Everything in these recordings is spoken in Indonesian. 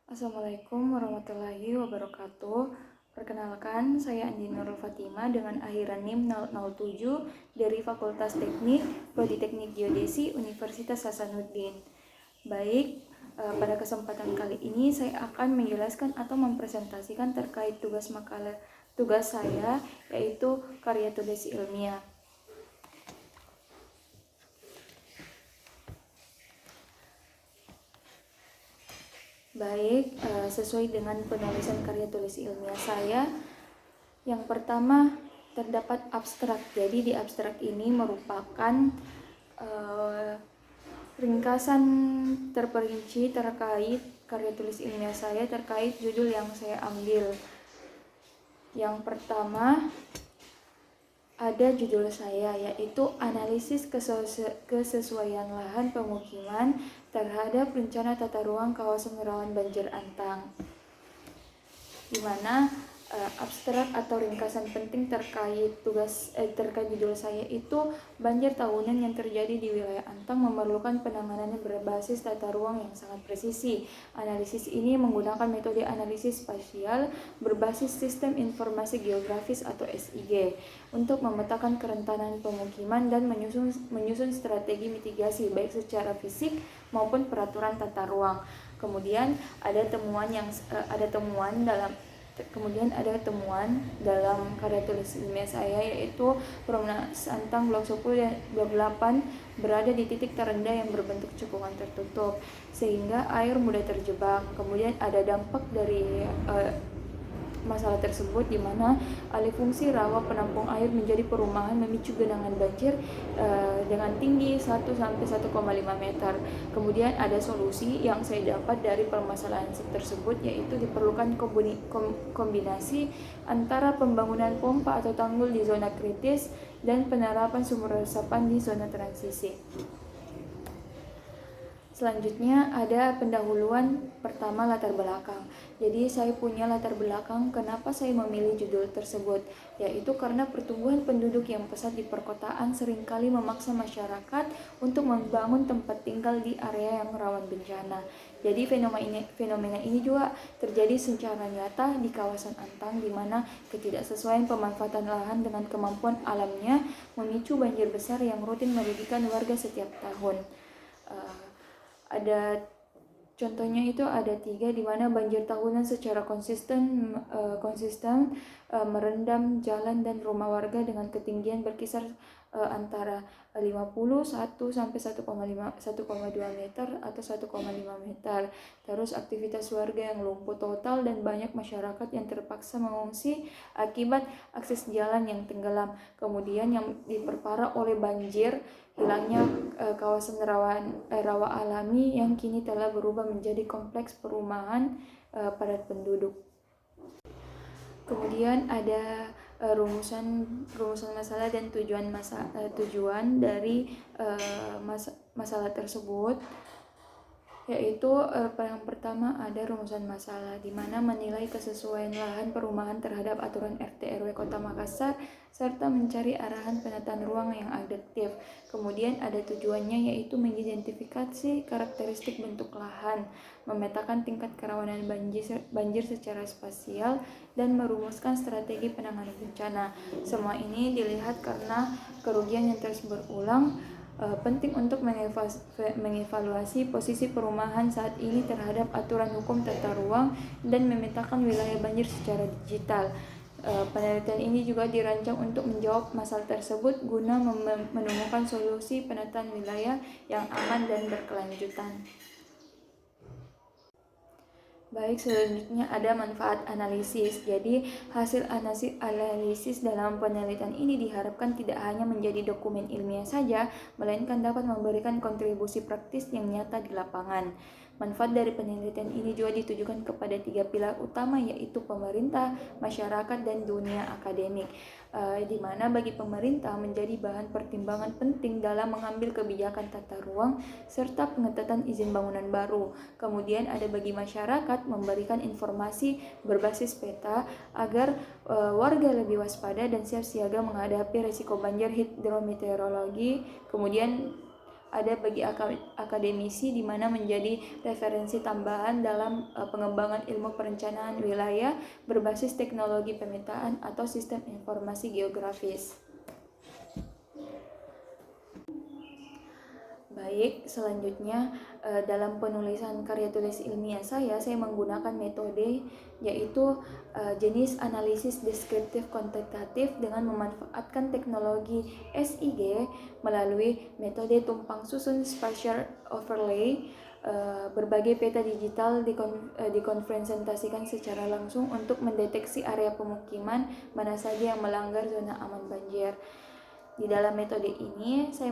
Assalamualaikum warahmatullahi wabarakatuh. Perkenalkan, saya Andi Nurul Fatima dengan akhiran NIM 007 dari Fakultas Teknik Politeknik Geodesi Universitas Hasanuddin. Baik, pada kesempatan kali ini saya akan menjelaskan atau mempresentasikan terkait tugas saya, yaitu karya tulis ilmiah. Baik, sesuai dengan penulisan karya tulis ilmiah saya, yang pertama terdapat abstrak. Jadi di abstrak ini merupakan ringkasan terperinci terkait karya tulis ilmiah saya terkait judul yang saya ambil. Yang pertama ada judul saya, yaitu analisis kesesuaian lahan pemukiman terhadap rencana tata ruang kawasan rawan banjir Antang, di mana abstrak atau ringkasan penting terkait judul saya itu banjir tahunan yang terjadi di wilayah Antang memerlukan penanganan yang berbasis tata ruang yang sangat presisi. Analisis ini menggunakan metode analisis spasial berbasis sistem informasi geografis atau SIG untuk memetakan kerentanan pemukiman dan menyusun strategi mitigasi baik secara fisik maupun peraturan tata ruang. Kemudian ada temuan dalam karya tulis ilmiah saya, yaitu Perumnas Antang Blok 10 dan Blok 8 berada di titik terendah yang berbentuk cekungan tertutup sehingga air mudah terjebak. Kemudian ada dampak dari masalah tersebut, di mana alih fungsi rawa penampung air menjadi perumahan memicu genangan banjir dengan tinggi 1 sampai 1,5 meter. Kemudian ada solusi yang saya dapat dari permasalahan tersebut, yaitu diperlukan kombinasi antara pembangunan pompa atau tanggul di zona kritis dan penerapan sumber resapan di zona transisi. Selanjutnya ada pendahuluan. Pertama, latar belakang. Jadi saya punya latar belakang kenapa saya memilih judul tersebut, yaitu karena pertumbuhan penduduk yang pesat di perkotaan seringkali memaksa masyarakat untuk membangun tempat tinggal di area yang rawan bencana. Jadi fenomena ini juga terjadi secara nyata di kawasan Antang, di mana ketidaksesuaian pemanfaatan lahan dengan kemampuan alamnya memicu banjir besar yang rutin merugikan warga setiap tahun. Ada contohnya itu ada 3, di mana banjir tahunan secara konsisten merendam jalan dan rumah warga dengan ketinggian berkisar antara 51 sampai 1,2 meter atau 1,5 meter. Terus aktivitas warga yang lumpuh total dan banyak masyarakat yang terpaksa mengungsi akibat akses jalan yang tenggelam. Kemudian yang diperparah oleh banjir, hilangnya kawasan rawa alami yang kini telah berubah menjadi kompleks perumahan padat penduduk. Kemudian ada rumusan masalah dan tujuan dari masalah tersebut, yaitu yang pertama ada rumusan masalah, di mana menilai kesesuaian lahan perumahan terhadap aturan RT RW Kota Makassar serta mencari arahan penataan ruang yang adaptif. Kemudian ada tujuannya, yaitu mengidentifikasi karakteristik bentuk lahan, memetakan tingkat kerawanan banjir secara spasial, dan merumuskan strategi penanganan bencana. Semua ini dilihat karena kerugian yang terus berulang. Penting untuk mengevaluasi posisi perumahan saat ini terhadap aturan hukum tata ruang dan memetakan wilayah banjir secara digital. Penelitian ini juga dirancang untuk menjawab masalah tersebut guna menemukan solusi penataan wilayah yang aman dan berkelanjutan. Baik, selanjutnya ada manfaat analisis. Jadi, hasil analisis dalam penelitian ini diharapkan tidak hanya menjadi dokumen ilmiah saja, melainkan dapat memberikan kontribusi praktis yang nyata di lapangan. Manfaat dari penelitian ini juga ditujukan kepada 3 pilar utama, yaitu pemerintah, masyarakat, dan dunia akademik, di mana bagi pemerintah menjadi bahan pertimbangan penting dalam mengambil kebijakan tata ruang serta pengetatan izin bangunan baru. Kemudian ada bagi masyarakat memberikan informasi berbasis peta agar warga lebih waspada dan siap siaga menghadapi risiko banjir hidrometeorologi. Kemudian ada bagi akademisi di mana menjadi referensi tambahan dalam pengembangan ilmu perencanaan wilayah berbasis teknologi pemetaan atau sistem informasi geografis. Baik, selanjutnya dalam penulisan karya tulis ilmiah saya menggunakan metode yaitu jenis analisis deskriptif kuantitatif dengan memanfaatkan teknologi SIG melalui metode tumpang susun spatial overlay. Berbagai peta digital dikonfrontasikan secara langsung untuk mendeteksi area pemukiman mana saja yang melanggar zona aman banjir. Di dalam metode ini saya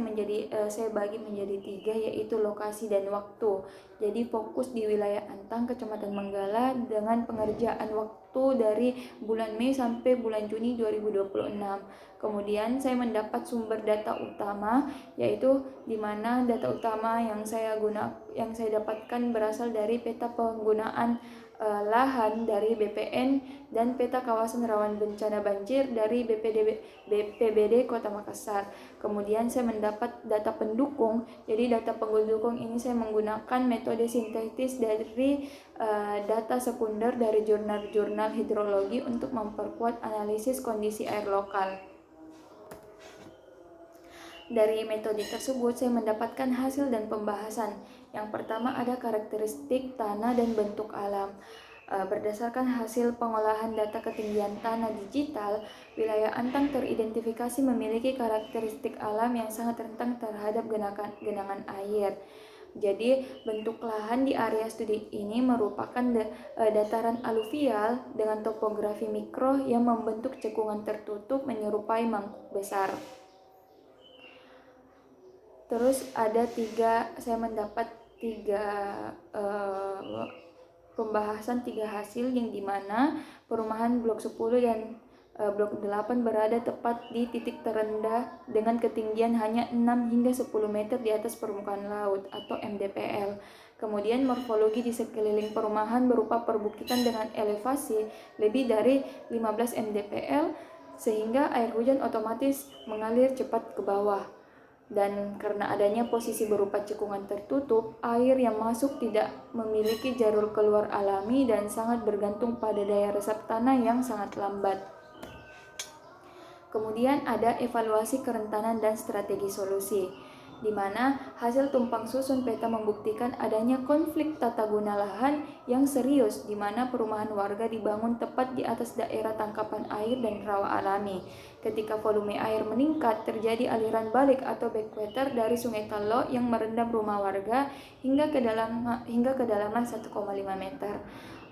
bagi menjadi 3, yaitu lokasi dan waktu. Jadi fokus di wilayah Antang, Kecamatan Manggala dengan pengerjaan waktu dari bulan Mei sampai bulan Juni 2026. Kemudian saya mendapat sumber data utama, yaitu di mana data utama yang saya dapatkan berasal dari peta penggunaan lahan dari BPN dan peta kawasan rawan bencana banjir dari BPBD Kota Makassar. Kemudian saya mendapat data pendukung. Jadi data pendukung ini saya menggunakan metode sintetis dari data sekunder dari jurnal-jurnal hidrologi untuk memperkuat analisis kondisi air lokal. Dari metode tersebut saya mendapatkan hasil dan pembahasan. Yang pertama ada karakteristik tanah dan bentuk alam. Berdasarkan hasil pengolahan data ketinggian tanah digital, wilayah Antang teridentifikasi memiliki karakteristik alam yang sangat rentan terhadap genangan air. Jadi bentuk lahan di area studi ini merupakan dataran aluvial dengan topografi mikro yang membentuk cekungan tertutup menyerupai mangkuk besar. Terus saya mendapat 3 pembahasan 3 hasil yang dimana perumahan blok 10 dan blok 8 berada tepat di titik terendah dengan ketinggian hanya 6 hingga 10 meter di atas permukaan laut atau MDPL. Kemudian morfologi di sekeliling perumahan berupa perbukitan dengan elevasi lebih dari 15 MDPL sehingga air hujan otomatis mengalir cepat ke bawah. Dan karena adanya posisi berupa cekungan tertutup, air yang masuk tidak memiliki jalur keluar alami dan sangat bergantung pada daya resap tanah yang sangat lambat. Kemudian ada evaluasi kerentanan dan strategi solusi, di mana hasil tumpang susun peta membuktikan adanya konflik tata guna lahan yang serius, di mana perumahan warga dibangun tepat di atas daerah tangkapan air dan rawa alami. Ketika volume air meningkat, terjadi aliran balik atau backwater dari Sungai Talo yang merendam rumah warga hingga kedalaman 1,5 meter.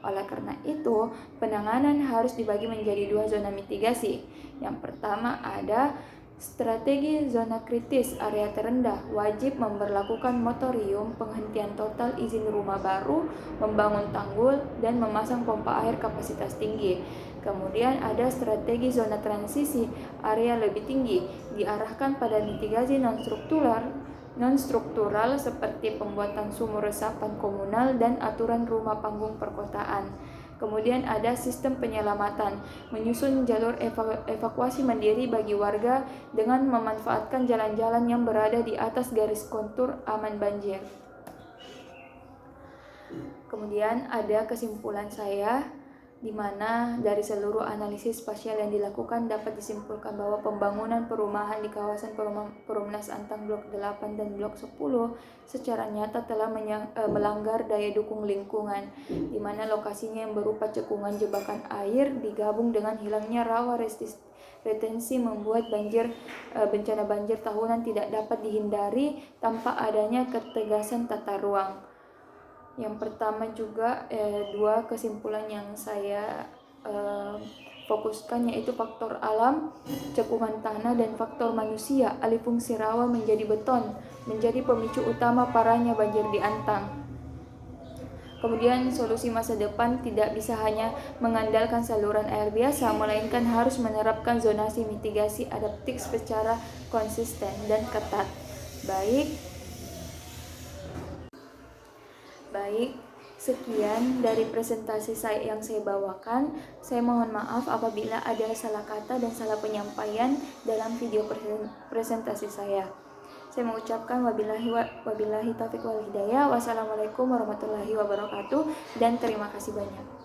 Oleh karena itu, penanganan harus dibagi menjadi 2 zona mitigasi. Yang pertama ada strategi zona kritis area terendah, wajib memberlakukan moratorium, penghentian total izin rumah baru, membangun tanggul, dan memasang pompa air kapasitas tinggi. Kemudian ada strategi zona transisi area lebih tinggi, diarahkan pada mitigasi non-struktural seperti pembuatan sumur resapan komunal dan aturan rumah panggung perkotaan. Kemudian ada sistem penyelamatan, menyusun jalur evakuasi mandiri bagi warga dengan memanfaatkan jalan-jalan yang berada di atas garis kontur aman banjir. Kemudian ada kesimpulan saya, di mana dari seluruh analisis spasial yang dilakukan dapat disimpulkan bahwa pembangunan perumahan di kawasan Perumnas Antang Blok 8 dan Blok 10 secara nyata telah melanggar daya dukung lingkungan, di mana lokasinya yang berupa cekungan jebakan air digabung dengan hilangnya rawa retensi membuat bencana banjir tahunan tidak dapat dihindari tanpa adanya ketegasan tata ruang. Yang pertama juga 2 kesimpulan yang saya fokuskan yaitu faktor alam, cekungan tanah, dan faktor manusia, alih fungsi rawa menjadi beton, menjadi pemicu utama parahnya banjir di Antang. Kemudian solusi masa depan tidak bisa hanya mengandalkan saluran air biasa, melainkan harus menerapkan zonasi mitigasi adaptif secara konsisten dan ketat. Baik, sekian dari presentasi yang saya bawakan. Saya mohon maaf apabila ada salah kata dan salah penyampaian dalam video presentasi saya. Saya mengucapkan wabillahi taufiq wal hidayah. Wassalamualaikum warahmatullahi wabarakatuh dan terima kasih banyak.